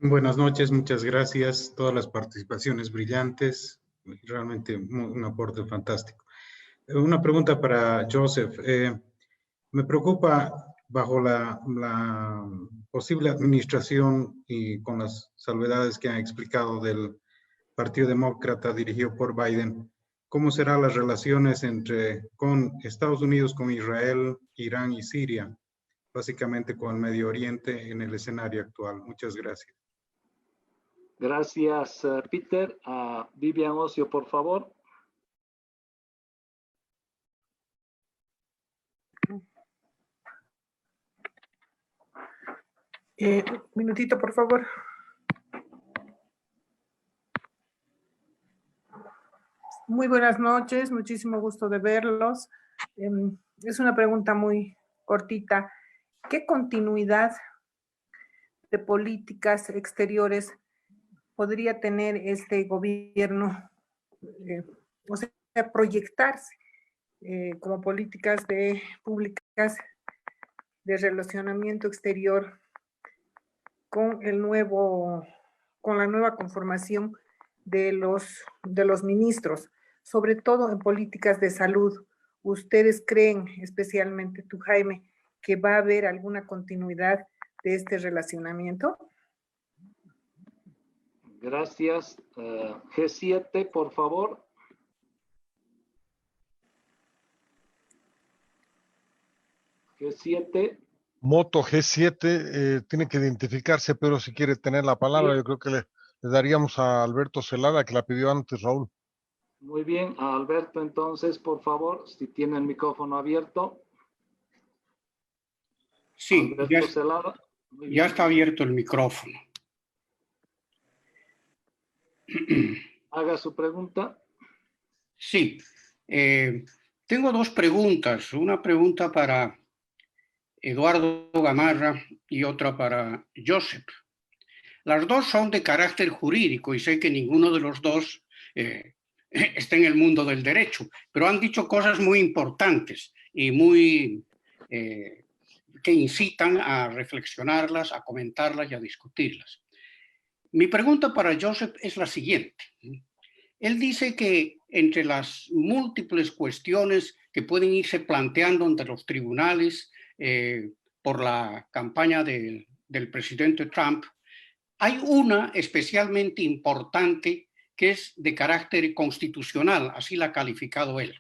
Buenas noches, muchas gracias. Todas las participaciones brillantes, realmente un aporte fantástico. Una pregunta para Joseph. Me preocupa bajo la posible administración y con las salvedades que han explicado del Partido Demócrata dirigido por Biden, ¿cómo serán las relaciones con Estados Unidos, con Israel, Irán y Siria, básicamente con el Medio Oriente en el escenario actual? Muchas gracias. Gracias, Peter. Vivian Ocio, por favor. Un minutito, por favor. Muy buenas noches, muchísimo gusto de verlos. Es una pregunta muy cortita. ¿Qué continuidad de políticas exteriores podría tener este gobierno? O sea, proyectarse como políticas públicas de relacionamiento exterior con la nueva conformación de los ministros, sobre todo en políticas de salud. ¿Ustedes creen, especialmente tú, Jaime, que va a haber alguna continuidad de este relacionamiento? Gracias. G7, por favor. G7. Moto G7 tiene que identificarse, pero si quiere tener la palabra, Sí. yo creo que le daríamos a Alberto Celada, que la pidió antes, Raúl. Muy bien, a Alberto entonces, por favor, si tiene el micrófono abierto. Sí, Alberto Celada. Ya está abierto el micrófono. Haga su pregunta. Sí, tengo dos preguntas. Una pregunta para Eduardo Gamarra y otra para Joseph. Las dos son de carácter jurídico y sé que ninguno de los dos está en el mundo del derecho, pero han dicho cosas muy importantes y que incitan a reflexionarlas, a comentarlas y a discutirlas. Mi pregunta para Joseph es la siguiente. Él dice que entre las múltiples cuestiones que pueden irse planteando ante los tribunales por la campaña del presidente Trump, hay una especialmente importante que es de carácter constitucional, así la ha calificado él.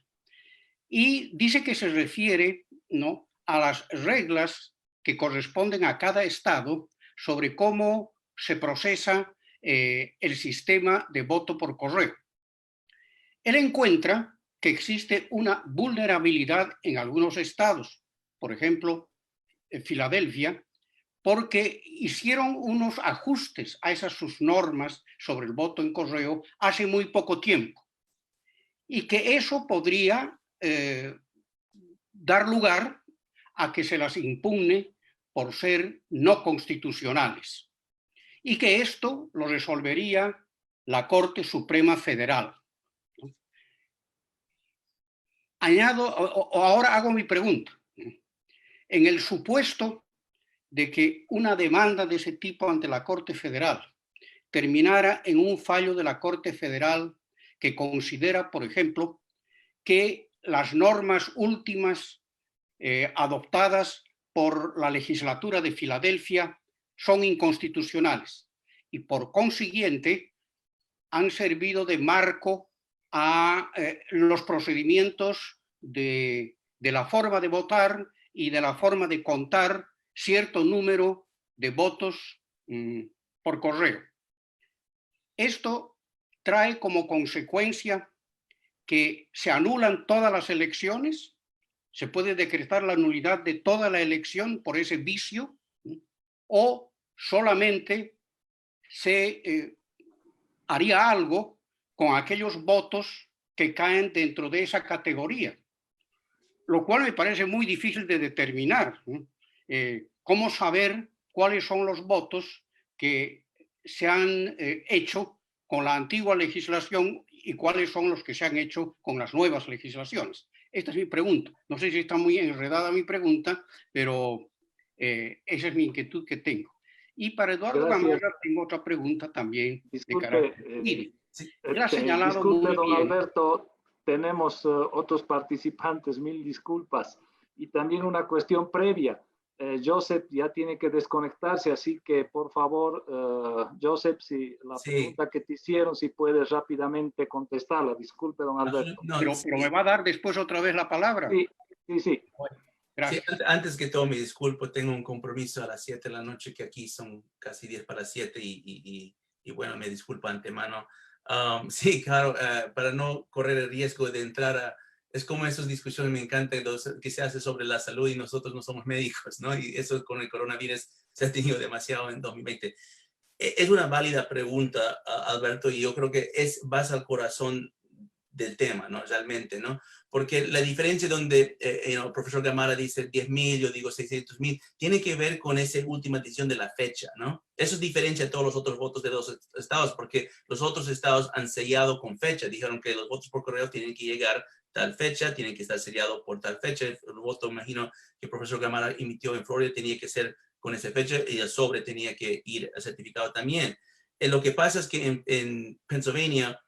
Y dice que se refiere, ¿no?, a las reglas que corresponden a cada estado sobre cómo se procesa el sistema de voto por correo. Él encuentra que existe una vulnerabilidad en algunos estados, por ejemplo, en Filadelfia, porque hicieron unos ajustes a esas sus normas sobre el voto en correo hace muy poco tiempo, y que eso podría dar lugar a que se las impugne por ser no constitucionales, y que esto lo resolvería la Corte Suprema Federal. Ahora hago mi pregunta. En el supuesto de que una demanda de ese tipo ante la Corte Federal terminara en un fallo de la Corte Federal que considera, por ejemplo, que las normas últimas adoptadas por la legislatura de Filadelfia son inconstitucionales y por consiguiente han servido de marco a los procedimientos de la forma de votar y de la forma de contar cierto número de votos por correo. Esto trae como consecuencia que se anulan todas las elecciones, se puede decretar la nulidad de toda la elección por ese vicio, o solamente se haría algo con aquellos votos que caen dentro de esa categoría, lo cual me parece muy difícil de determinar. ¿Cómo saber cuáles son los votos que se han hecho con la antigua legislación y cuáles son los que se han hecho con las nuevas legislaciones? Esta es mi pregunta. No sé si está muy enredada mi pregunta, pero esa es mi inquietud que tengo. Y para Eduardo Gamarra tengo otra pregunta también. Disculpe, disculpe, don Alberto, tenemos otros participantes, mil disculpas. Y también una cuestión previa. Joseph ya tiene que desconectarse, así que por favor, Joseph, si la pregunta que te hicieron, si puedes rápidamente contestarla. Disculpe, don Alberto. Pero me va a dar después otra vez la palabra. Sí. Gracias. Sí, antes que todo, me disculpo, tengo un compromiso a las 7 de la noche, que aquí son casi 10 para las 7 y bueno, me disculpo antemano. Sí, claro, para no correr el riesgo de entrar a... Es como esas discusiones, me encanta, que se hace sobre la salud y nosotros no somos médicos, ¿no? Y eso con el coronavirus se ha tenido demasiado en 2020. Es una válida pregunta, Alberto, y yo creo que vas al corazón del tema, ¿no? Realmente, ¿no? Porque la diferencia donde el profesor Gamarra dice 10,000, yo digo 600,000, tiene que ver con esa última decisión de la fecha, ¿no? Eso es diferente a todos los otros votos de los estados, porque los otros estados han sellado con fecha, dijeron que los votos por correo tienen que llegar tal fecha, tienen que estar sellados por tal fecha. El voto, imagino, que el profesor Gamarra emitió en Florida tenía que ser con esa fecha y el sobre tenía que ir certificado también. Lo que pasa es que en Pennsylvania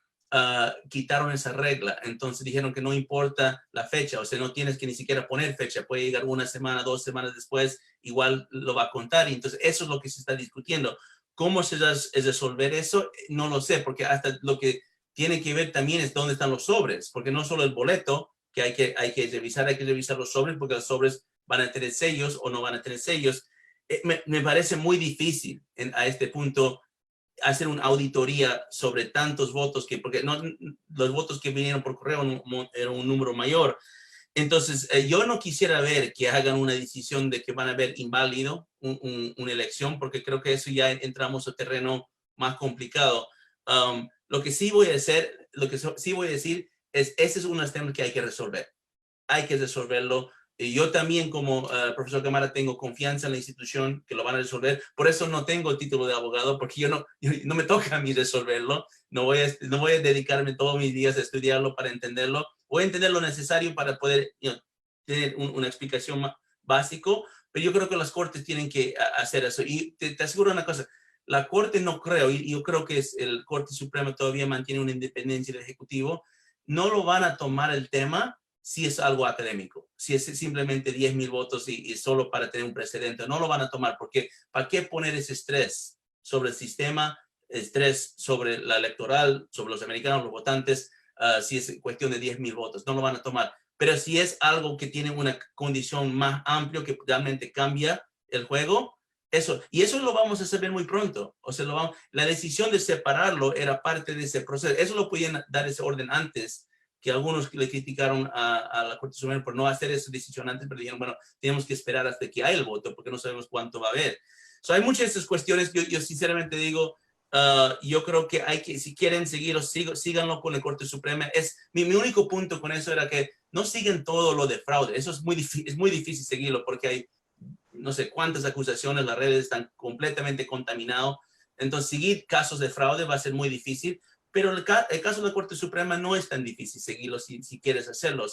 quitaron esa regla, entonces dijeron que no importa la fecha, o sea, no tienes que ni siquiera poner fecha, puede llegar una semana, 2 semanas después, igual lo va a contar, y entonces eso es lo que se está discutiendo. ¿Cómo se va a resolver eso? No lo sé, porque hasta lo que tiene que ver también es dónde están los sobres, porque no solo el boleto, que hay que revisar los sobres, porque los sobres van a tener sellos o no van a tener sellos. Me parece muy difícil a este punto hacer una auditoría sobre tantos votos, porque los votos que vinieron por correo eran un número mayor. Entonces, yo no quisiera ver que hagan una decisión de que van a ver inválido una elección, porque creo que eso ya entramos a terreno más complicado. Lo que sí voy a decir es, ese es un tema que hay que resolver. Hay que resolverlo. Y yo también, como profesor Gamarra, tengo confianza en la institución que lo van a resolver. Por eso no tengo el título de abogado, porque no me toca a mí resolverlo. No voy a dedicarme todos mis días a estudiarlo para entenderlo. Voy a entender lo necesario para poder tener una explicación básico, pero yo creo que las cortes tienen que hacer eso. Y te aseguro una cosa, la corte no creo, y yo creo que el Corte Suprema todavía mantiene una independencia del Ejecutivo, no lo van a tomar el tema si es algo académico, si es simplemente 10,000 votos y solo para tener un precedente. No lo van a tomar, porque ¿para qué poner ese estrés sobre el sistema, estrés sobre la electoral, sobre los americanos, los votantes, si es cuestión de 10,000 votos? No lo van a tomar. Pero si es algo que tiene una condición más amplia, que realmente cambia el juego, eso lo vamos a saber muy pronto. O sea, la decisión de separarlo era parte de ese proceso. Eso lo podían dar ese orden antes, que algunos le criticaron a la Corte Suprema por no hacer esa decisión antes, pero dijeron, bueno, tenemos que esperar hasta que haya el voto, porque no sabemos cuánto va a haber. Hay muchas de esas cuestiones. Yo sinceramente digo, yo creo que si quieren seguirlo, síganlo con la Corte Suprema. Mi único punto con eso era que no siguen todo lo de fraude. Eso es muy difícil seguirlo, porque hay no sé cuántas acusaciones, las redes están completamente contaminadas. Entonces, seguir casos de fraude va a ser muy difícil. Pero el caso de la Corte Suprema no es tan difícil seguirlo si quieres hacerlo.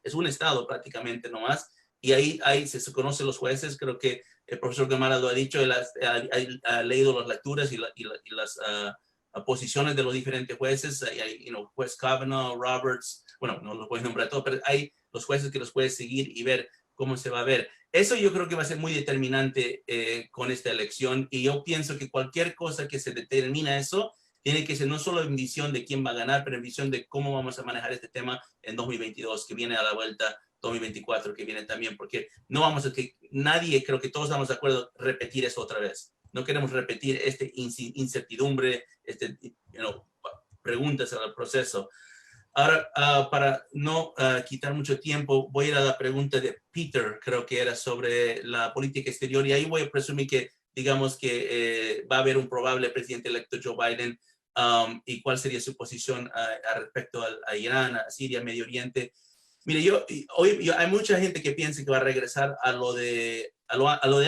Es un estado prácticamente nomás, y ahí se conocen los jueces. Creo que el profesor Gamarra lo ha dicho, él ha leído las lecturas y las posiciones de los diferentes jueces. Hay juez Kavanaugh, Roberts, bueno, no los puedes nombrar todos, pero hay los jueces que los puedes seguir y ver cómo se va a ver. Eso yo creo que va a ser muy determinante con esta elección, y yo pienso que cualquier cosa que se determina eso, tiene que ser no solo en visión de quién va a ganar, pero en visión de cómo vamos a manejar este tema en 2022, que viene a la vuelta, 2024, que viene también, porque no vamos a que nadie, creo que todos estamos de acuerdo, repetir eso otra vez. No queremos repetir incertidumbre, preguntas al proceso. Ahora, para no quitar mucho tiempo, voy a ir a la pregunta de Peter, creo que era sobre la política exterior, y ahí voy a presumir que, digamos que va a haber un probable presidente electo, Joe Biden, y cuál sería su posición respecto a Irán, a Siria, Medio Oriente. Mire, hay mucha gente que piensa que va a regresar a lo de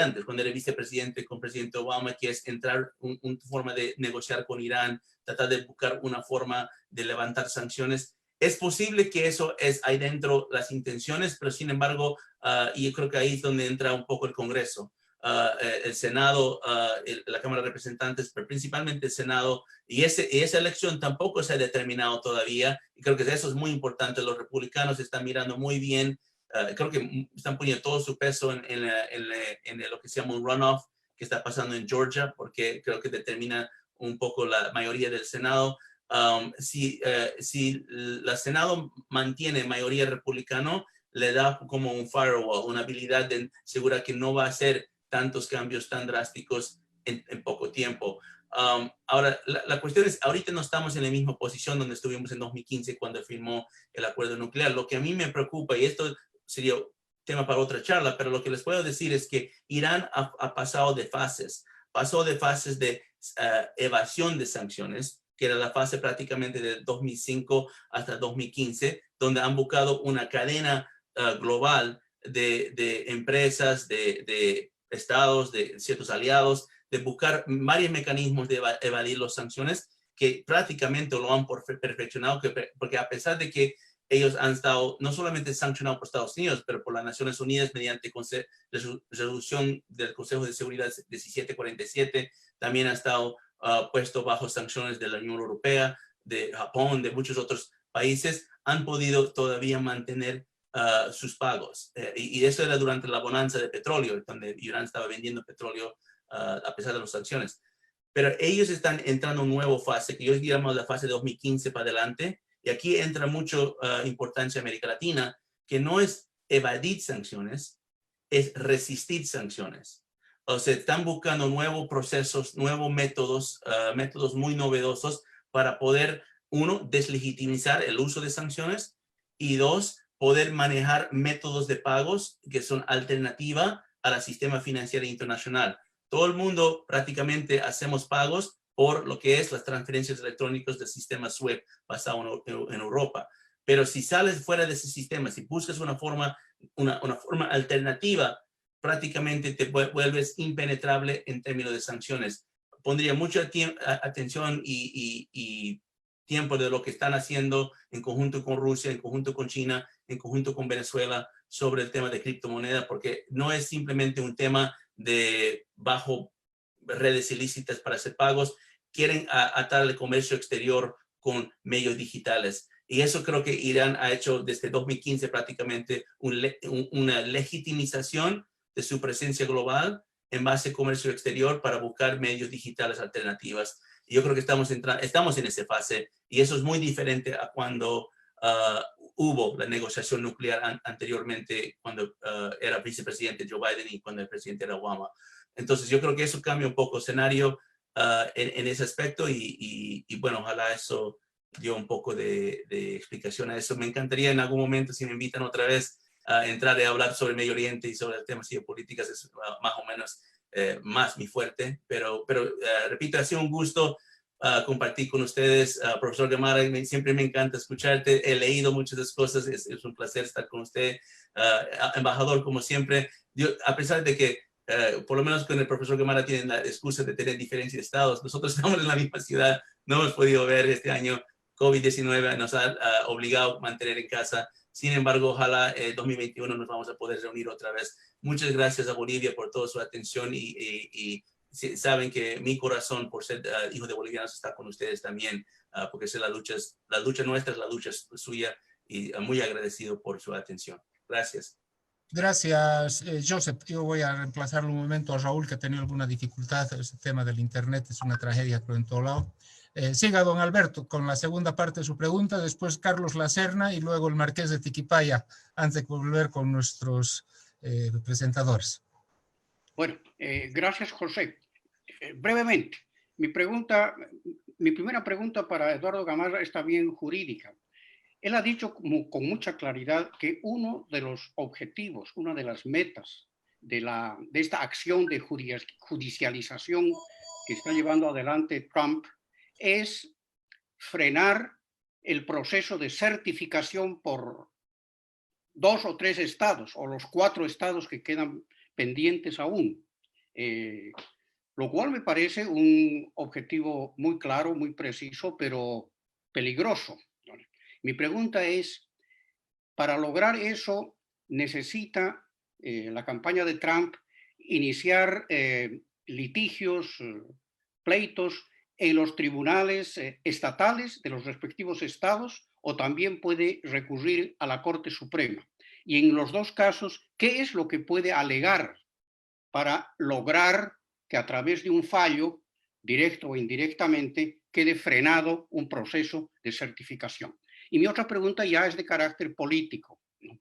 antes, cuando era vicepresidente con presidente Obama, que es entrar una forma de negociar con Irán, tratar de buscar una forma de levantar sanciones. Es posible que eso es ahí dentro las intenciones, pero sin embargo, y yo creo que ahí es donde entra un poco el Congreso. el Senado, la Cámara de Representantes, pero principalmente el Senado, y esa elección tampoco se ha determinado todavía, y creo que eso es muy importante. Los republicanos están mirando muy bien, creo que están poniendo todo su peso en lo que se llama un runoff que está pasando en Georgia, porque creo que determina un poco la mayoría del Senado. Si el Senado mantiene mayoría republicano, le da como un firewall, una habilidad de asegurar que no va a hacer tantos cambios tan drásticos en poco tiempo. Ahora, la cuestión es, ahorita no estamos en la misma posición donde estuvimos en 2015 cuando firmó el acuerdo nuclear. Lo que a mí me preocupa, y esto sería tema para otra charla, pero lo que les puedo decir es que Irán ha pasado de fases. Pasó de fases de evasión de sanciones, que era la fase prácticamente de 2005 hasta 2015, donde han buscado una cadena global de empresas, de estados, de ciertos aliados, de buscar varios mecanismos de evadir las sanciones que prácticamente lo han perfeccionado, porque a pesar de que ellos han estado no solamente sancionados por Estados Unidos, pero por las Naciones Unidas mediante resolución del Consejo de Seguridad 1747, también ha estado puesto bajo sanciones de la Unión Europea, de Japón, de muchos otros países, han podido todavía mantener sus pagos. Y eso era durante la bonanza de petróleo, donde Irán estaba vendiendo petróleo a pesar de las sanciones. Pero ellos están entrando en una nueva fase, que yo diríamos la fase de 2015 para adelante, y aquí entra mucho importancia América Latina, que no es evadir sanciones, es resistir sanciones. O sea, están buscando nuevos procesos, nuevos métodos, métodos muy novedosos para poder, uno, deslegitimizar el uso de sanciones, y dos, poder manejar métodos de pagos que son alternativa al sistema financiero internacional. Todo el mundo prácticamente hacemos pagos por lo que es las transferencias electrónicas del sistema SWIFT basado en Europa. Pero si sales fuera de ese sistema, si buscas una forma alternativa, prácticamente te vuelves impenetrable en términos de sanciones. Pondría mucha atención y tiempo de lo que están haciendo en conjunto con Rusia, en conjunto con China, en conjunto con Venezuela sobre el tema de criptomonedas, porque no es simplemente un tema de bajo redes ilícitas para hacer pagos, quieren atar el comercio exterior con medios digitales. Y eso creo que Irán ha hecho desde 2015 prácticamente una legitimización de su presencia global en base a comercio exterior para buscar medios digitales alternativas. Y yo creo que estamos en esa fase, y eso es muy diferente a cuando hubo la negociación nuclear anteriormente, cuando era vicepresidente Joe Biden y cuando el presidente era Obama. Entonces yo creo que eso cambia un poco el escenario en ese aspecto, y bueno, ojalá eso dio un poco de explicación a eso. Me encantaría en algún momento, si me invitan otra vez, a entrar y hablar sobre Medio Oriente y sobre el tema geopolíticas, es más o menos más mi fuerte, pero repito, ha sido un gusto compartir con ustedes. Profesor Gamarra, siempre me encanta escucharte, he leído muchas de las cosas, es un placer estar con usted. Embajador, como siempre, a pesar de que por lo menos con el profesor Gamarra tienen la excusa de tener diferencias de estados, nosotros estamos en la misma ciudad, no hemos podido ver este año. COVID-19 nos ha obligado a mantener en casa. Sin embargo, ojalá 2021 nos vamos a poder reunir otra vez. Muchas gracias a Bolivia por toda su atención, y saben que mi corazón, por ser hijo de bolivianos, está con ustedes también, porque la lucha nuestra, es la lucha suya, y muy agradecido por su atención. Gracias. Gracias, Joseph. Yo voy a reemplazar un momento a Raúl, que ha tenido alguna dificultad. Este tema del Internet es una tragedia, creo, en todo lado. Siga, don Alberto, con la segunda parte de su pregunta, después Carlos Lacerna y luego el Marqués de Tiquipaya, antes de volver con nuestros presentadores. Bueno, gracias, José. Brevemente, mi primera pregunta para Eduardo Gamarra está bien jurídica. Él ha dicho con mucha claridad que uno de los objetivos, una de las metas de esta acción de judicialización que está llevando adelante Trump es frenar el proceso de certificación por 2 o 3 estados, o los 4 estados que quedan pendientes aún. Lo cual me parece un objetivo muy claro, muy preciso, pero peligroso. Mi pregunta es, para lograr eso, necesita la campaña de Trump iniciar litigios, pleitos en los tribunales estatales de los respectivos estados, o también puede recurrir a la Corte Suprema. Y en los dos casos, ¿qué es lo que puede alegar para lograr que a través de un fallo, directo o indirectamente, quede frenado un proceso de certificación? Y mi otra pregunta ya es de carácter político, ¿no?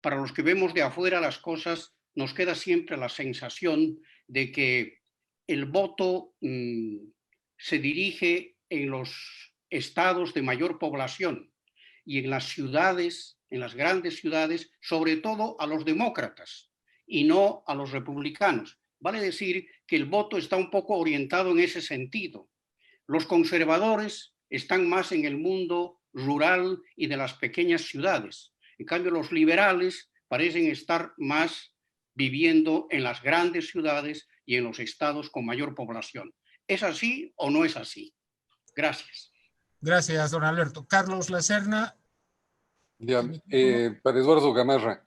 Para los que vemos de afuera las cosas, nos queda siempre la sensación de que el voto se dirige en los estados de mayor población y en las ciudades, en las grandes ciudades, sobre todo a los demócratas y no a los republicanos. Vale decir que el voto está un poco orientado en ese sentido. Los conservadores están más en el mundo rural y de las pequeñas ciudades. En cambio, los liberales parecen estar más viviendo en las grandes ciudades y en los estados con mayor población. ¿Es así o no es así? Gracias. Gracias, don Alberto. Carlos Lacerna. Ya, para Eduardo Gamarra,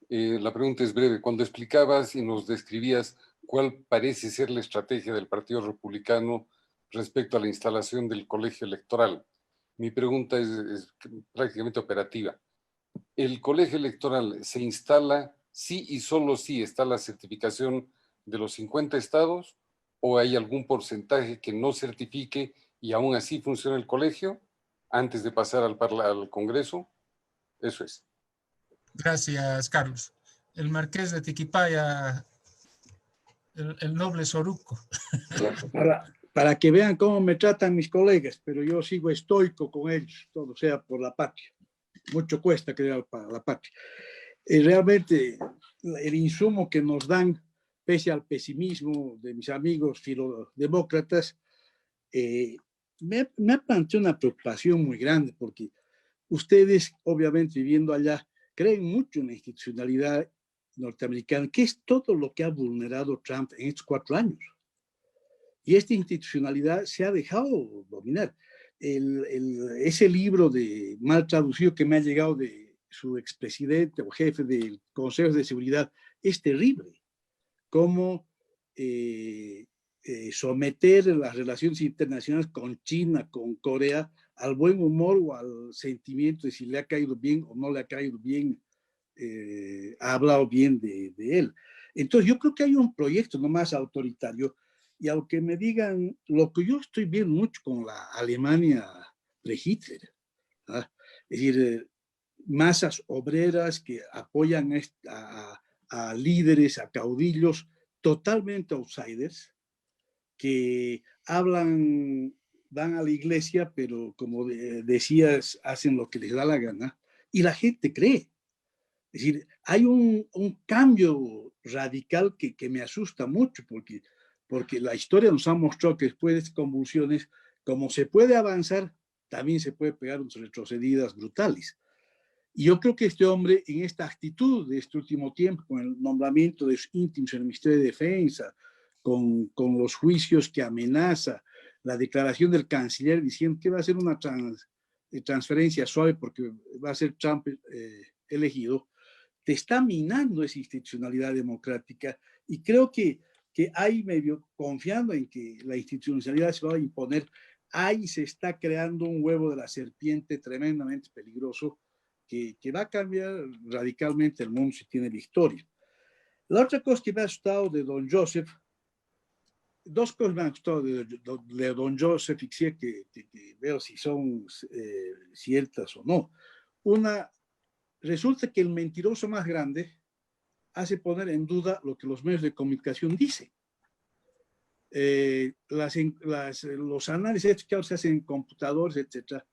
la pregunta es breve. Cuando explicabas y nos describías cuál parece ser la estrategia del Partido Republicano respecto a la instalación del colegio electoral, mi pregunta es prácticamente operativa. ¿El colegio electoral se instala sí y solo si está la certificación de los 50 estados, o hay algún porcentaje que no certifique y aún así funciona el colegio antes de pasar al Congreso? Eso es. Gracias, Carlos. El marqués de Tiquipaya, el noble Soruco. Para que vean cómo me tratan mis colegas, pero yo sigo estoico con ellos, todo sea por la patria. Mucho cuesta crear para la patria. Realmente el insumo que nos dan, pese al pesimismo de mis amigos filodemócratas, me ha planteado una preocupación muy grande, porque ustedes, obviamente viviendo allá, creen mucho en la institucionalidad norteamericana, que es todo lo que ha vulnerado Trump en estos 4 años. Y esta institucionalidad se ha dejado dominar. Ese libro mal traducido que me ha llegado de su expresidente o jefe del Consejo de Seguridad es terrible. Cómo someter las relaciones internacionales con China, con Corea, al buen humor o al sentimiento de si le ha caído bien o no le ha caído bien, ha hablado bien de él. Entonces yo creo que hay un proyecto no más autoritario. Y aunque me digan, lo que yo estoy viendo mucho con la Alemania pre-Hitler, ¿ah? Es decir, masas obreras que apoyan a líderes, a caudillos totalmente outsiders, que hablan, van a la iglesia, pero como decías, hacen lo que les da la gana, y la gente cree. Es decir, hay un cambio radical que me asusta mucho, porque la historia nos ha mostrado que después de estas convulsiones, como se puede avanzar, también se puede pegar unas retrocedidas brutales. Y yo creo que este hombre, en esta actitud de este último tiempo, con el nombramiento de sus íntimos en el Ministerio de Defensa, con los juicios que amenaza, la declaración del canciller diciendo que va a ser una transferencia suave porque va a ser Trump elegido, te está minando esa institucionalidad democrática, y creo que hay medio confiando en que la institucionalidad se va a imponer. Ahí se está creando un huevo de la serpiente tremendamente peligroso que va a cambiar radicalmente el mundo si tiene victoria. La otra cosa que me ha asustado de don Joseph, 2 cosas me han asustado de don Joseph y que veo si son ciertas o no. Una, resulta que el mentiroso más grande hace poner en duda lo que los medios de comunicación dicen. Los análisis que ahora se hacen en computadores, etc.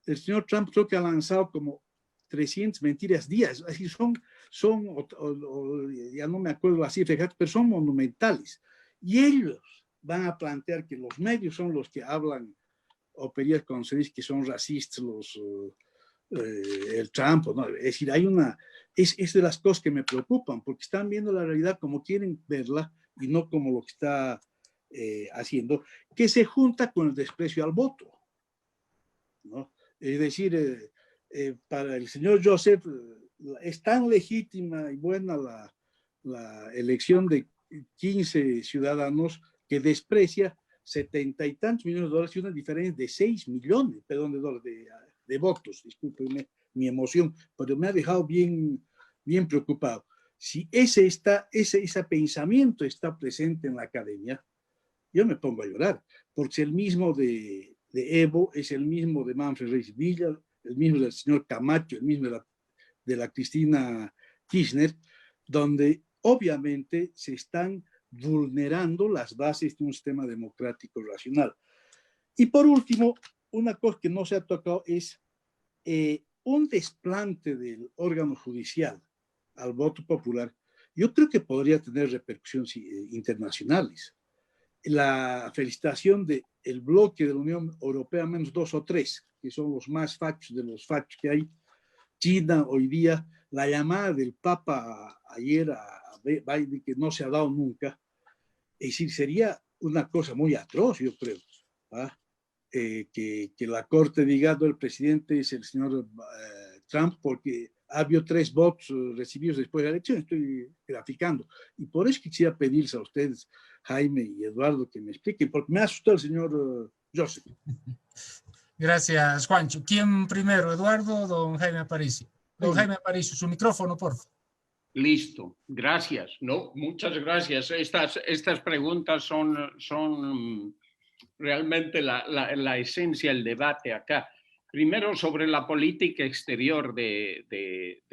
El señor Trump creo que ha lanzado como 300 mentiras días, así ya no me acuerdo la cifra, pero son monumentales. Y ellos van a plantear que los medios son los que hablan operías con se dice que son racistas, el Trump, ¿no? Es decir, es de las cosas que me preocupan, porque están viendo la realidad como quieren verla y no como lo que está haciendo, que se junta con el desprecio al voto, ¿no? Es decir, para el señor Joseph es tan legítima y buena la elección de 15 ciudadanos que desprecia 70 y tantos millones de dólares y una diferencia de 6 millones, perdón, de dólares, de votos, discúlpenme mi emoción, pero me ha dejado bien preocupado. Si ese pensamiento está presente en la academia, yo me pongo a llorar, porque es el mismo de Evo, es el mismo de Manfred Reis Villa, el mismo del señor Camacho, el mismo de la Cristina Kirchner, donde obviamente se están vulnerando las bases de un sistema democrático racional. Y por último, una cosa que no se ha tocado es un desplante del órgano judicial al voto popular. Yo creo que podría tener repercusiones internacionales. La felicitación del bloque de la Unión Europea, menos 2 o 3, que son los más fachos de los fachos que hay, China hoy día, la llamada del Papa ayer a Biden, que no se ha dado nunca, es decir, sería una cosa muy atroz, yo creo, que la Corte diga, el presidente es el señor Trump, porque ha habido 3 votos recibidos después de la elección, estoy graficando, y por eso quisiera pedirse a ustedes, Jaime y Eduardo, que me expliquen, porque me asustó el señor Joseph. Gracias, Juancho. ¿Quién primero, Eduardo o don Jaime Aparicio? Don Jaime Aparicio, su micrófono, por favor. Listo, gracias. No, muchas gracias. Estas preguntas son realmente la esencia del debate acá. Primero, sobre la política exterior de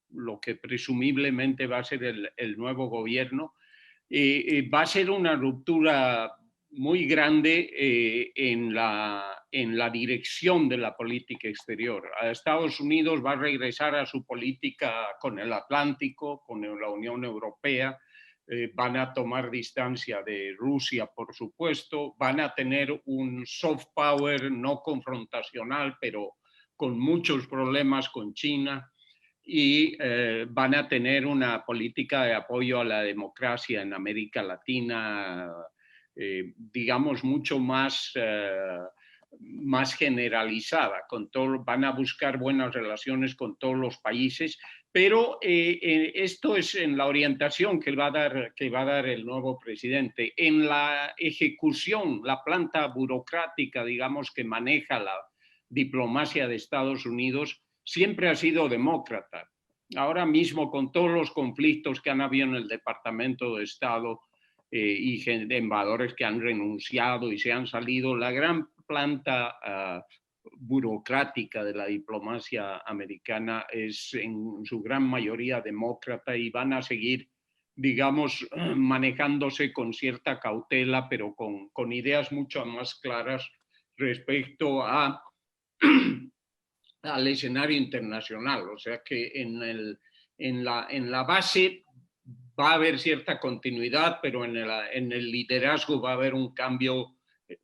lo que presumiblemente va a ser el nuevo gobierno. Va a ser una ruptura muy grande en la dirección de la política exterior. Estados Unidos va a regresar a su política con el Atlántico, con la Unión Europea, van a tomar distancia de Rusia, por supuesto, van a tener un soft power no confrontacional, pero con muchos problemas con China, y van a tener una política de apoyo a la democracia en América Latina, digamos, mucho más generalizada. Van a buscar buenas relaciones con todos los países, pero esto es en la orientación que va a dar el nuevo presidente. En la ejecución, la planta burocrática, digamos, que maneja la diplomacia de Estados Unidos, siempre ha sido demócrata. Ahora mismo, con todos los conflictos que han habido en el Departamento de Estado y embajadores que han renunciado y se han salido, la gran planta burocrática de la diplomacia americana es en su gran mayoría demócrata y van a seguir, digamos, manejándose con cierta cautela, pero con ideas mucho más claras respecto al escenario internacional. O sea que en la base va a haber cierta continuidad, pero en el liderazgo va a haber un cambio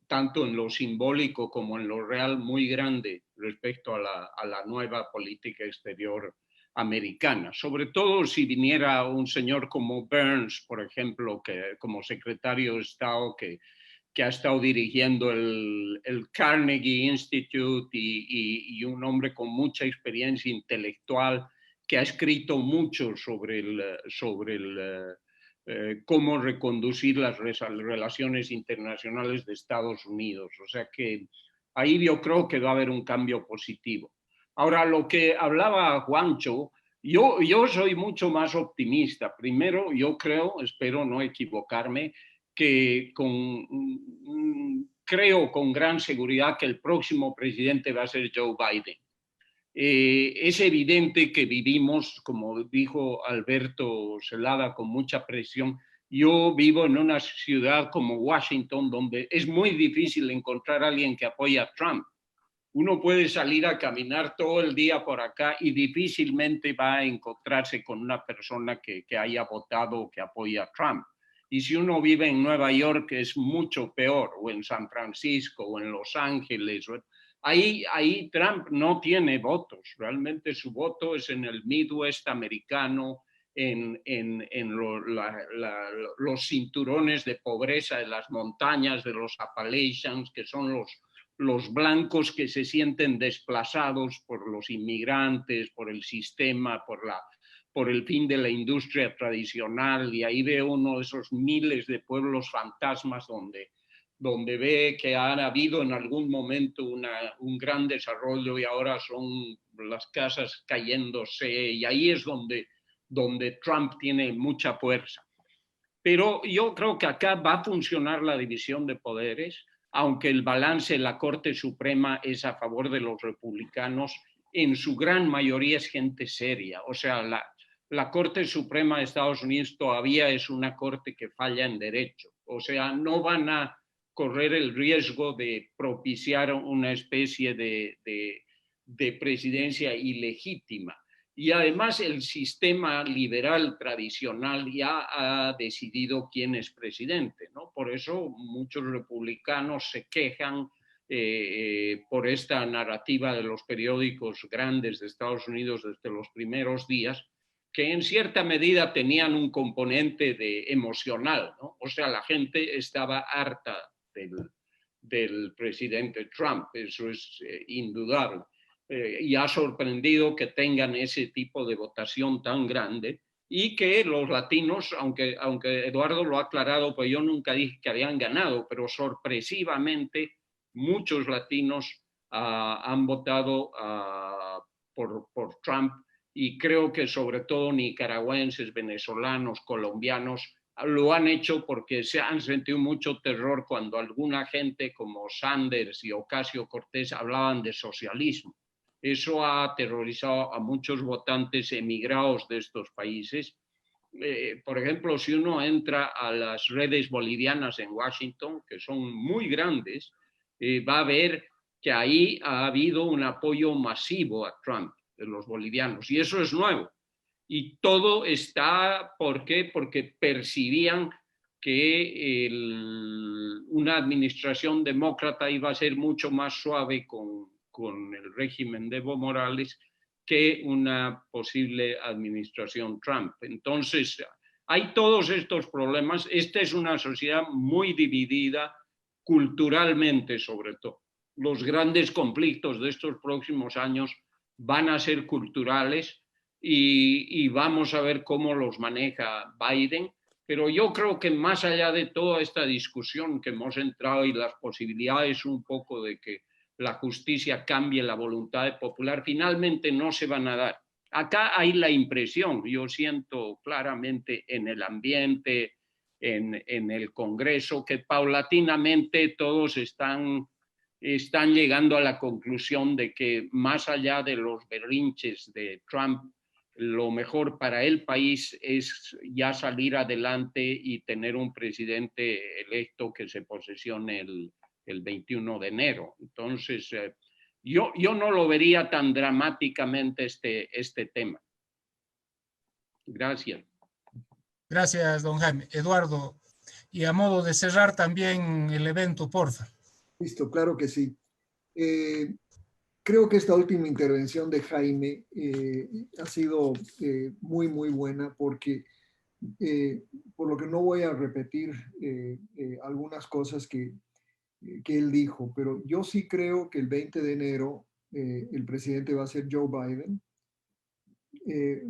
tanto en lo simbólico como en lo real muy grande respecto a la nueva política exterior americana. Sobre todo si viniera un señor como Burns, por ejemplo, como secretario de Estado, que ha estado dirigiendo el Carnegie Institute y un hombre con mucha experiencia intelectual que ha escrito mucho sobre cómo reconducir las relaciones internacionales de Estados Unidos. O sea que ahí yo creo que va a haber un cambio positivo. Ahora, lo que hablaba Juancho, yo soy mucho más optimista. Primero, yo creo, espero no equivocarme, que creo con gran seguridad que el próximo presidente va a ser Joe Biden. Es evidente que vivimos, como dijo Alberto Celada, con mucha presión. Yo vivo en una ciudad como Washington, donde es muy difícil encontrar a alguien que apoye a Trump. Uno puede salir a caminar todo el día por acá y difícilmente va a encontrarse con una persona que haya votado o que apoye a Trump. Y si uno vive en Nueva York es mucho peor, o en San Francisco, o en Los Ángeles. Ahí Trump no tiene votos. Realmente su voto es en el Midwest americano, en los cinturones de pobreza de las montañas de los Appalachians, que son los blancos que se sienten desplazados por los inmigrantes, por el sistema, por por el fin de la industria tradicional, y ahí ve uno de esos miles de pueblos fantasmas donde ve que ha habido en algún momento un gran desarrollo y ahora son las casas cayéndose, y ahí es donde Trump tiene mucha fuerza. Pero yo creo que acá va a funcionar la división de poderes, aunque el balance de la Corte Suprema es a favor de los republicanos, en su gran mayoría es gente seria. O sea, la Corte Suprema de Estados Unidos todavía es una corte que falla en derecho. O sea, no van a correr el riesgo de propiciar una especie de presidencia ilegítima. Y además el sistema liberal tradicional ya ha decidido quién es presidente, ¿no? Por eso muchos republicanos se quejan por esta narrativa de los periódicos grandes de Estados Unidos desde los primeros días, que en cierta medida tenían un componente emocional, ¿no? O sea, la gente estaba harta del presidente Trump, eso es indudable. Y ha sorprendido que tengan ese tipo de votación tan grande y que los latinos, aunque Eduardo lo ha aclarado, pues yo nunca dije que habían ganado, pero sorpresivamente muchos latinos han votado por Trump, y creo que sobre todo nicaragüenses, venezolanos, colombianos lo han hecho porque se han sentido mucho terror cuando alguna gente como Sanders y Ocasio-Cortez hablaban de socialismo. Eso ha aterrorizado a muchos votantes emigrados de estos países. Por ejemplo, si uno entra a las redes bolivianas en Washington, que son muy grandes, va a ver que ahí ha habido un apoyo masivo a Trump de los bolivianos, y eso es nuevo. Y todo está, ¿por qué? Porque percibían que una administración demócrata iba a ser mucho más suave con el régimen de Evo Morales que una posible administración Trump. Entonces, hay todos estos problemas. Esta es una sociedad muy dividida culturalmente, sobre todo. Los grandes conflictos de estos próximos años van a ser culturales, y vamos a ver cómo los maneja Biden. Pero yo creo que más allá de toda esta discusión que hemos entrado y las posibilidades un poco de que la justicia cambie la voluntad popular, finalmente no se van a dar. Acá hay la impresión, yo siento claramente en el ambiente, en el Congreso, que paulatinamente todos están llegando a la conclusión de que más allá de los berrinches de Trump, lo mejor para el país es ya salir adelante y tener un presidente electo que se posesione el 21 de enero. Entonces, yo no lo vería tan dramáticamente este tema. Gracias. Gracias, don Jaime. Eduardo, y a modo de cerrar también el evento, porfa. Listo, claro que sí. Creo que esta última intervención de Jaime ha sido muy, muy buena, porque por lo que no voy a repetir algunas cosas que él dijo, pero yo sí creo que el 20 de enero el presidente va a ser Joe Biden.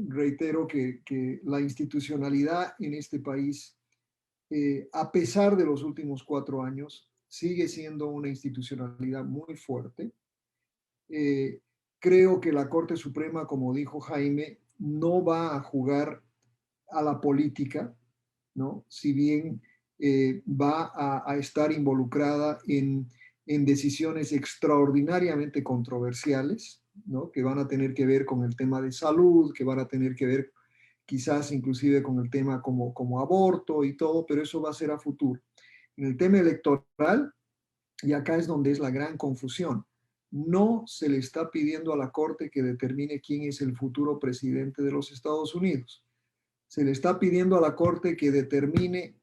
Reitero que la institucionalidad en este país, a pesar de los últimos 4 años, sigue siendo una institucionalidad muy fuerte. Creo que la Corte Suprema, como dijo Jaime, no va a jugar a la política, ¿no? Si bien va a estar involucrada en decisiones extraordinariamente controversiales, ¿no? Que van a tener que ver con el tema de salud, que van a tener que ver quizás inclusive con el tema como aborto y todo, pero eso va a ser a futuro. En el tema electoral, y acá es donde es la gran confusión, no se le está pidiendo a la Corte que determine quién es el futuro presidente de los Estados Unidos. Se le está pidiendo a la Corte que determine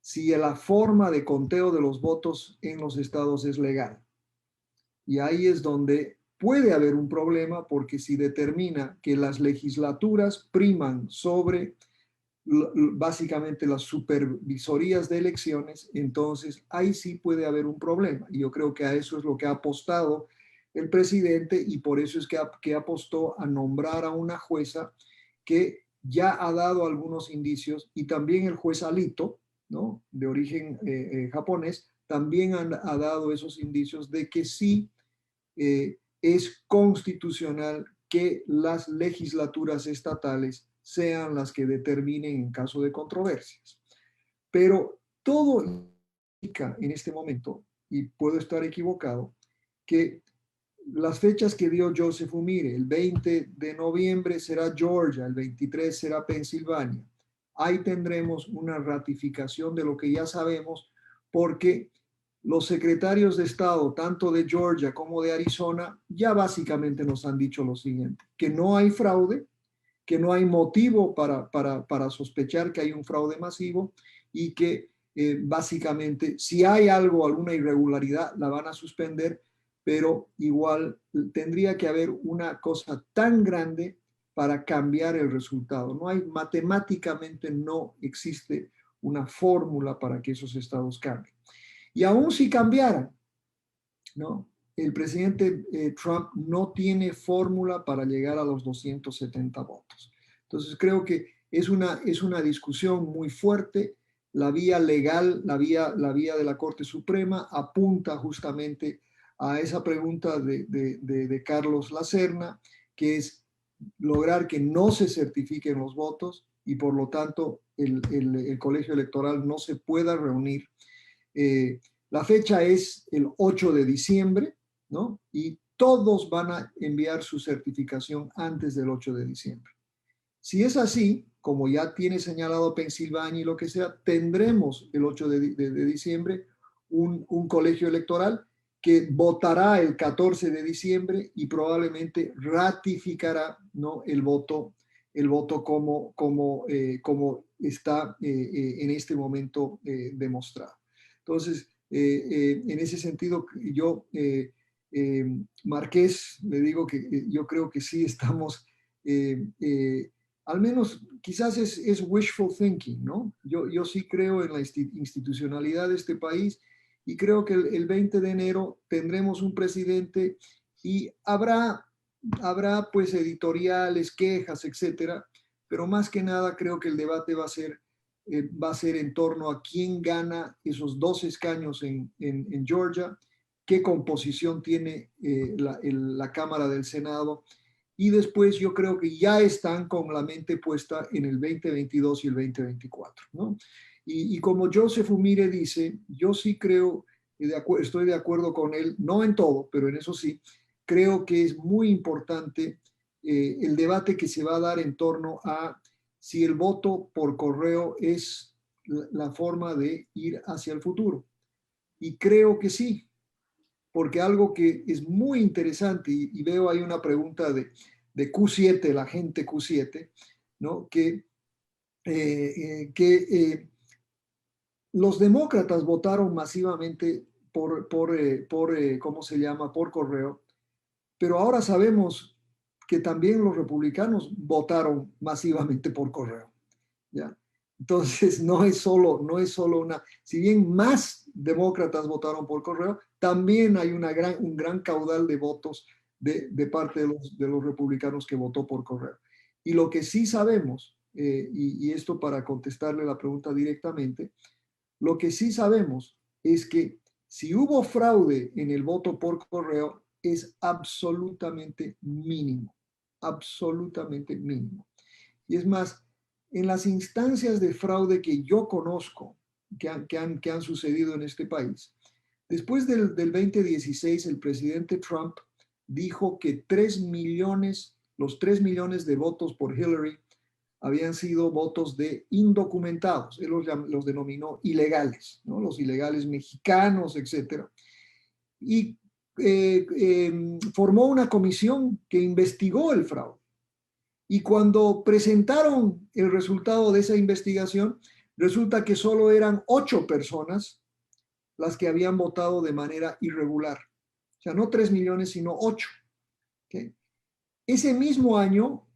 si la forma de conteo de los votos en los estados es legal. Y ahí es donde puede haber un problema, porque si determina que las legislaturas priman sobre básicamente las supervisorías de elecciones, entonces ahí sí puede haber un problema. Y yo creo que a eso es lo que ha apostado el presidente, y por eso es que apostó a nombrar a una jueza que ya ha dado algunos indicios, y también el juez Alito, ¿no?, de origen japonés, también ha dado esos indicios de que sí es constitucional que las legislaturas estatales sean las que determinen en caso de controversias. Pero todo indica en este momento, y puedo estar equivocado, que las fechas que dio Joseph Umire, el 20 de noviembre será Georgia, el 23 será Pensilvania. Ahí tendremos una ratificación de lo que ya sabemos, porque los secretarios de Estado, tanto de Georgia como de Arizona, ya básicamente nos han dicho lo siguiente, que no hay fraude, que no hay motivo para sospechar que hay un fraude masivo, y que básicamente si hay alguna irregularidad, la van a suspender, pero igual tendría que haber una cosa tan grande para cambiar el resultado. No hay, matemáticamente no existe una fórmula para que esos estados cambien. Y aún si cambiaran, ¿no?, el presidente Trump no tiene fórmula para llegar a los 270 votos. Entonces creo que es una discusión muy fuerte. La vía legal, la vía de la Corte Suprema apunta justamente a esa pregunta de Carlos Lacerna, que es lograr que no se certifiquen los votos y por lo tanto el colegio electoral no se pueda reunir. La fecha es el 8 de diciembre, ¿no? Y todos van a enviar su certificación antes del 8 de diciembre. Si es así, como ya tiene señalado Pensilvania y lo que sea, tendremos el 8 de diciembre un colegio electoral que votará el 14 de diciembre y probablemente ratificará, ¿no?, el voto como está en este momento demostrado. Entonces, en ese sentido, yo, Marqués, le digo que yo creo que sí estamos, al menos quizás es wishful thinking, ¿no? Yo sí creo en la institucionalidad de este país y creo que el 20 de enero tendremos un presidente y habrá pues editoriales, quejas, etcétera, pero más que nada creo que el debate va a ser en torno a quién gana esos 2 escaños en Georgia, qué composición tiene la Cámara del Senado, y después yo creo que ya están con la mente puesta en el 2022 y el 2024, ¿no? Y como Joseph Umire dice, yo sí creo, estoy de acuerdo con él, no en todo, pero en eso sí, creo que es muy importante el debate que se va a dar en torno a si el voto por correo es la forma de ir hacia el futuro. Y creo que sí, porque algo que es muy interesante, y veo ahí una pregunta de Q7, la gente Q7, ¿no?, que los demócratas votaron masivamente por ¿cómo se llama?, por correo, pero ahora sabemos que también los republicanos votaron masivamente por correo, ¿ya? Entonces, no es solo una, si bien más demócratas votaron por correo, también hay un gran caudal de votos de parte de los republicanos que votó por correo. Y lo que sí sabemos, y esto para contestarle la pregunta directamente, lo que sí sabemos es que si hubo fraude en el voto por correo, es absolutamente mínimo, absolutamente mínimo. Y es más, en las instancias de fraude que yo conozco, que han sucedido en este país, después del 2016, el presidente Trump dijo que los 3 millones de votos por Hillary habían sido votos de indocumentados. Él los denominó ilegales, ¿no?, los ilegales mexicanos, etc. Y formó una comisión que investigó el fraude. Y cuando presentaron el resultado de esa investigación, resulta que solo eran 8 personas las que habían votado de manera irregular. O sea, no 3 millones, sino 8. ¿Okay? Ese mismo año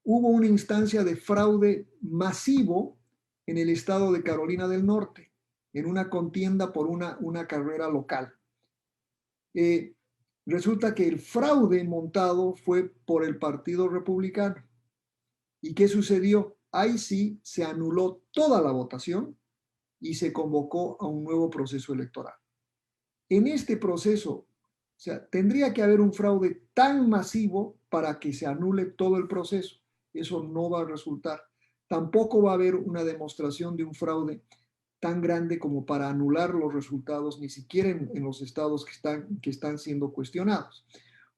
hubo una instancia de fraude masivo en el estado de Carolina del Norte, en una contienda por una carrera local. Resulta que el fraude montado fue por el Partido Republicano. ¿Y qué sucedió? ahí sí se anuló toda la votación y se convocó a un nuevo proceso electoral. En este proceso, o sea, tendría que haber un fraude tan masivo para que se anule todo el proceso. Eso no va a resultar. Tampoco va a haber una demostración de un fraude tan grande como para anular los resultados, ni siquiera en los estados que están siendo cuestionados.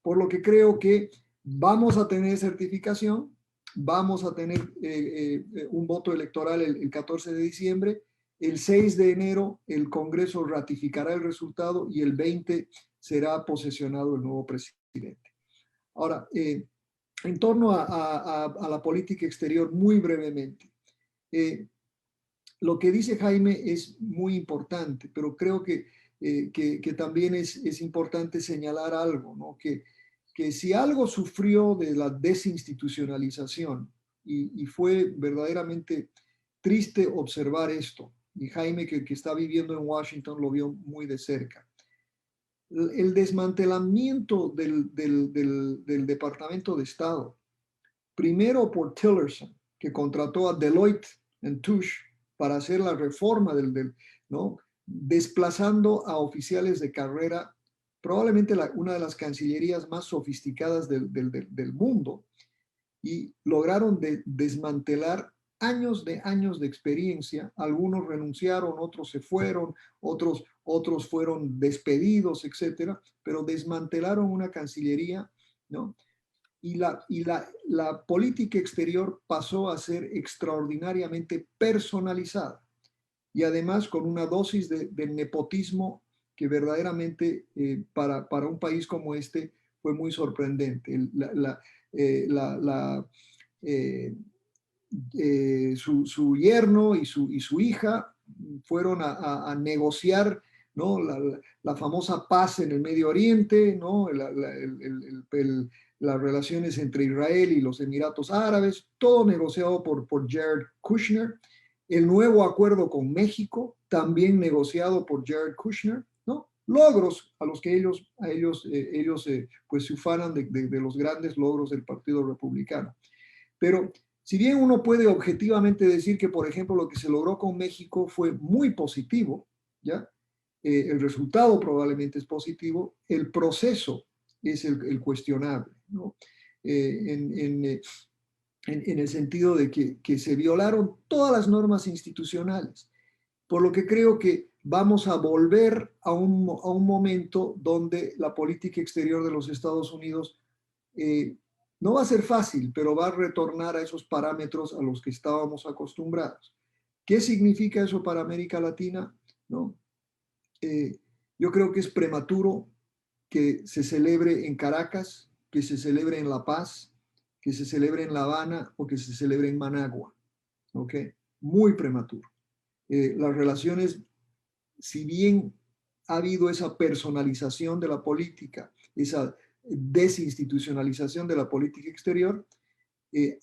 Por lo que creo que vamos a tener certificación, vamos a tener un voto electoral el 14 de diciembre, el 6 de enero el Congreso ratificará el resultado y el 20 será posesionado el nuevo presidente. Ahora, en torno a la política exterior, muy brevemente, lo que dice Jaime es muy importante, pero creo que también es importante señalar algo, ¿no? Que si algo sufrió de la desinstitucionalización, y fue verdaderamente triste observar esto, y Jaime que está viviendo en Washington lo vio muy de cerca, el desmantelamiento del Departamento de Estado, primero por Tillerson, que contrató a Deloitte & Touche para hacer la reforma ¿no? Desplazando a oficiales de carrera, probablemente una de las cancillerías más sofisticadas del mundo, y lograron desmantelar años de experiencia. Algunos renunciaron, otros se fueron, otros fueron despedidos, etcétera, pero desmantelaron una cancillería, ¿no? Y la política exterior pasó a ser extraordinariamente personalizada y además con una dosis de nepotismo que verdaderamente para un país como este fue muy sorprendente. Su yerno y su hija fueron a negociar, ¿no? La famosa paz en el Medio Oriente, ¿no? Las relaciones entre Israel y los Emiratos Árabes, todo negociado por Jared Kushner. El nuevo acuerdo con México, también negociado por Jared Kushner, ¿no? Logros a los que ellos pues se ufanan de los grandes logros del Partido Republicano. Pero si bien uno puede objetivamente decir que, por ejemplo, lo que se logró con México fue muy positivo, ¿ya? El resultado probablemente es positivo, el proceso es el cuestionable, ¿no? En el sentido de que se violaron todas las normas institucionales, por lo que creo que vamos a volver a un momento donde la política exterior de los Estados Unidos no va a ser fácil, pero va a retornar a esos parámetros a los que estábamos acostumbrados. ¿Qué significa eso para América Latina? ¿No? Yo creo que es prematuro que se celebre en Caracas, que se celebre en La Paz, que se celebre en La Habana o que se celebre en Managua. ¿Ok? Muy prematuro. Las relaciones, si bien ha habido esa personalización de la política, esa desinstitucionalización de la política exterior,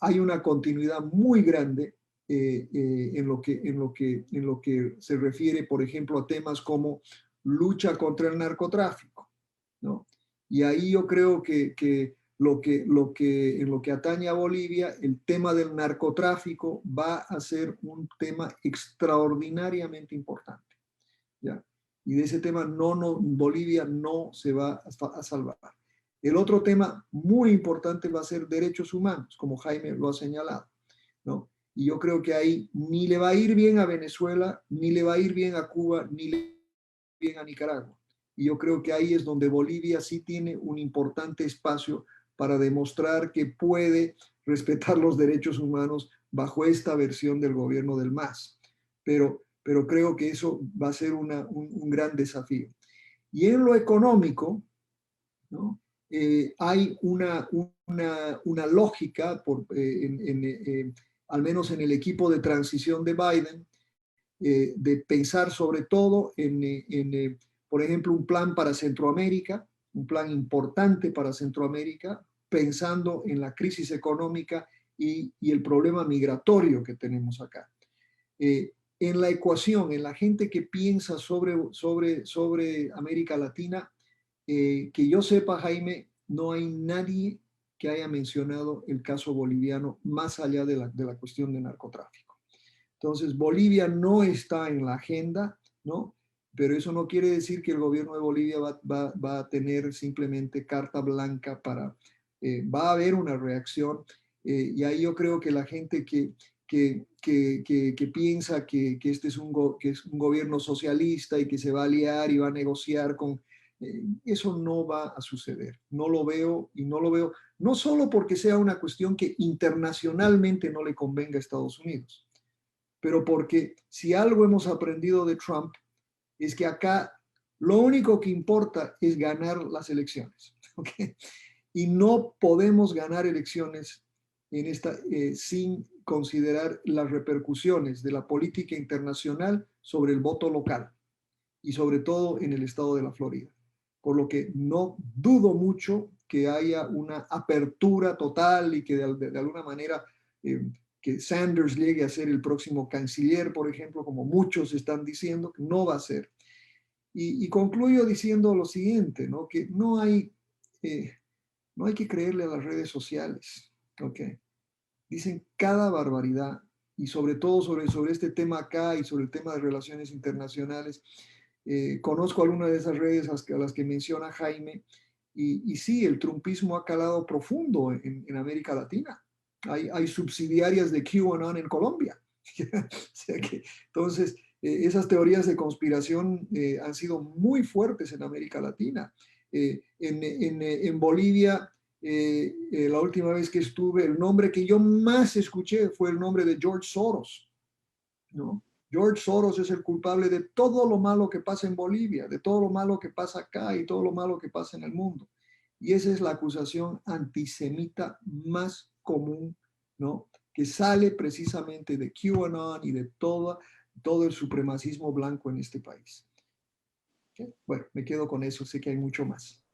hay una continuidad muy grande en lo que se refiere, por ejemplo, a temas como lucha contra el narcotráfico, ¿no? Y ahí yo creo que en lo que atañe a Bolivia, el tema del narcotráfico va a ser un tema extraordinariamente importante, ¿ya? Y de ese tema Bolivia no se va a salvar. El otro tema muy importante va a ser derechos humanos, como Jaime lo ha señalado, ¿no? Y yo creo que ahí ni le va a ir bien a Venezuela, ni le va a ir bien a Cuba, ni le va a ir bien a Nicaragua. Y yo creo que ahí es donde Bolivia sí tiene un importante espacio para demostrar que puede respetar los derechos humanos bajo esta versión del gobierno del MAS. Pero creo que eso va a ser un gran desafío. Y en lo económico, ¿no? Hay una lógica, al menos en el equipo de transición de Biden, de pensar sobre todo por ejemplo, un plan para Centroamérica, un plan importante para Centroamérica, pensando en la crisis económica y el problema migratorio que tenemos acá. En la ecuación, en la gente que piensa sobre América Latina, que yo sepa, Jaime, no hay nadie que haya mencionado el caso boliviano más allá de la cuestión de narcotráfico. Entonces, Bolivia no está en la agenda, ¿no? Pero eso no quiere decir que el gobierno de Bolivia va a tener simplemente carta blanca para... va a haber una reacción, y ahí yo creo que la gente que piensa que este es un gobierno socialista y que se va a aliar y va a negociar con... eso no va a suceder. No lo veo, y no lo veo, no solo porque sea una cuestión que internacionalmente no le convenga a Estados Unidos, pero porque si algo hemos aprendido de Trump es que acá lo único que importa es ganar las elecciones, ¿okay? Y no podemos ganar elecciones sin considerar las repercusiones de la política internacional sobre el voto local y sobre todo en el estado de la Florida. Por lo que no dudo mucho que haya una apertura total y que de alguna manera que Sanders llegue a ser el próximo canciller, por ejemplo, como muchos están diciendo, que no va a ser. Y concluyo diciendo lo siguiente, ¿no? Que no hay que creerle a las redes sociales, ¿ok? Dicen cada barbaridad, y sobre todo sobre este tema acá y sobre el tema de relaciones internacionales. Conozco algunas de esas redes a las que menciona Jaime, y sí, el trumpismo ha calado profundo en América Latina. Hay subsidiarias de QAnon en Colombia. O sea que, entonces, esas teorías de conspiración han sido muy fuertes en América Latina. En Bolivia, la última vez que estuve, el nombre que yo más escuché fue el nombre de George Soros, ¿no? George Soros es el culpable de todo lo malo que pasa en Bolivia, de todo lo malo que pasa acá y todo lo malo que pasa en el mundo. Y esa es la acusación antisemita más común, ¿no? Que sale precisamente de QAnon y de todo el supremacismo blanco en este país. ¿Okay? Bueno, me quedo con eso, sé que hay mucho más.